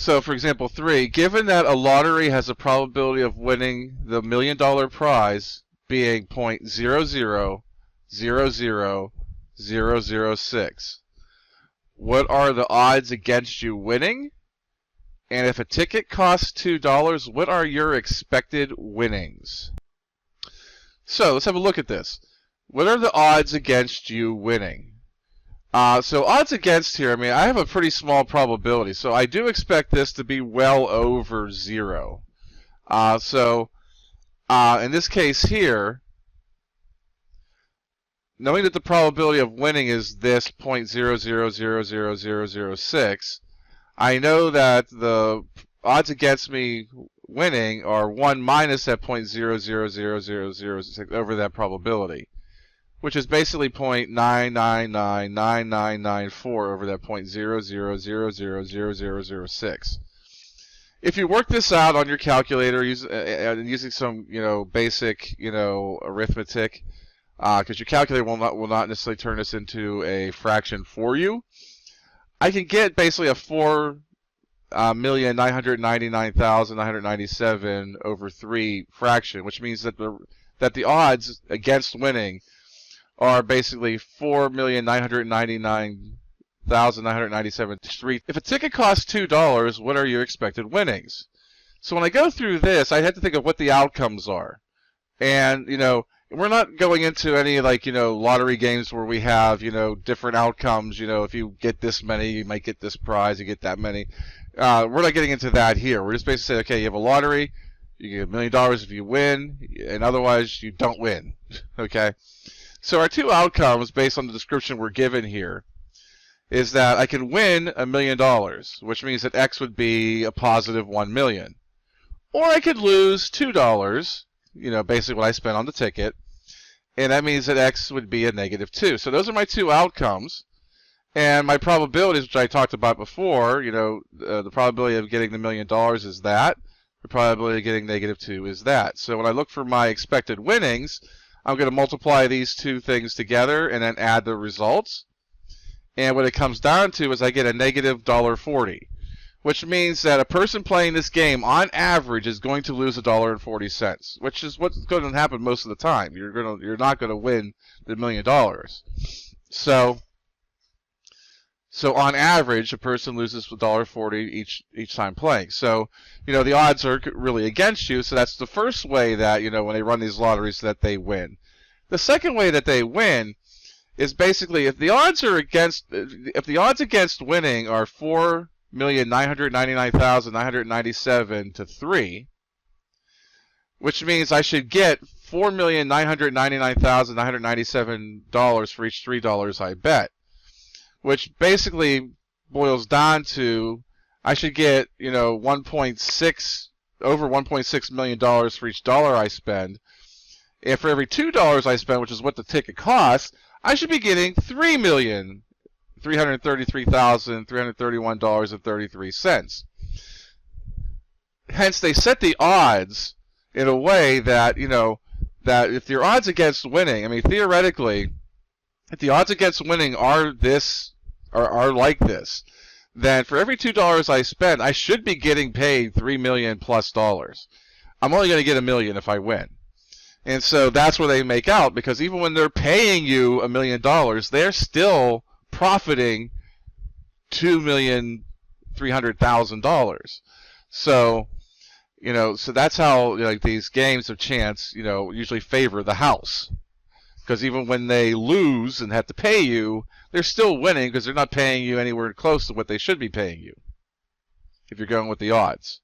So, for example, 3, given that a lottery has a probability of winning the $1 million prize being 0.0000006, what are the odds against you winning? And if a ticket costs $2, what are your expected winnings? So, let's have a look at this. What are the odds against you winning? So odds against here, I mean, I have a pretty small probability, so I do expect this to be well over 0. In this case here, knowing that the probability of winning is this 0.0000006, I know that the odds against me winning are 1 minus that 0.0000006 over that probability, which is basically 0.9999994 over that 0.0000006. If you work this out on your calculator using some basic arithmetic, because your calculator will not necessarily turn this into a fraction for you, I can get basically a 4,999,997 over 3 fraction, which means that the odds against winning are basically 4,999,997. If a ticket costs $2, what are your expected winnings? So when I go through this, I have to think of what the outcomes are. And, we're not going into any lottery games where we have, different outcomes. If you get this many, you might get this prize, you get that many. We're not getting into that here. We're just basically saying, okay, you have a lottery, you get $1 million if you win, and otherwise you don't win. Okay? So our two outcomes, based on the description we're given here, is that I can win $1 million, which means that X would be a positive 1 million. Or I could lose $2, basically what I spent on the ticket, and that means that X would be a negative 2. So those are my two outcomes. And my probabilities, which I talked about before, the probability of getting the $1 million is that. The probability of getting negative 2 is that. So when I look for my expected winnings, I'm going to multiply these two things together and then add the results. And what it comes down to is I get a negative $1.40, which means that a person playing this game on average is going to lose $1.40, which is what's going to happen most of the time. You're not going to win the $1 million. So on average, a person loses $1.40 each time playing. So, the odds are really against you. So that's the first way that, when they run these lotteries, that they win. The second way that they win is basically if the odds against winning are 4,999,997 to 3, which means I should get $4,999,997 for each $3 I bet. Which basically boils down to I should get over $1.6 million for each dollar I spend. And for every $2 I spend, which is what the ticket costs, I should be getting $3,333,331.33. Hence, they set the odds in a way that that if your odds against winning, I mean theoretically, if the odds against winning are like this, then for every $2 I spend, I should be getting paid $3 million plus. I'm only going to get $1 million if I win. And so that's where they make out, because even when they're paying you $1 million, they're still profiting $2,300,000. So, so that's how these games of chance, usually favor the house. Because even when they lose and have to pay you, they're still winning because they're not paying you anywhere close to what they should be paying you, if you're going with the odds.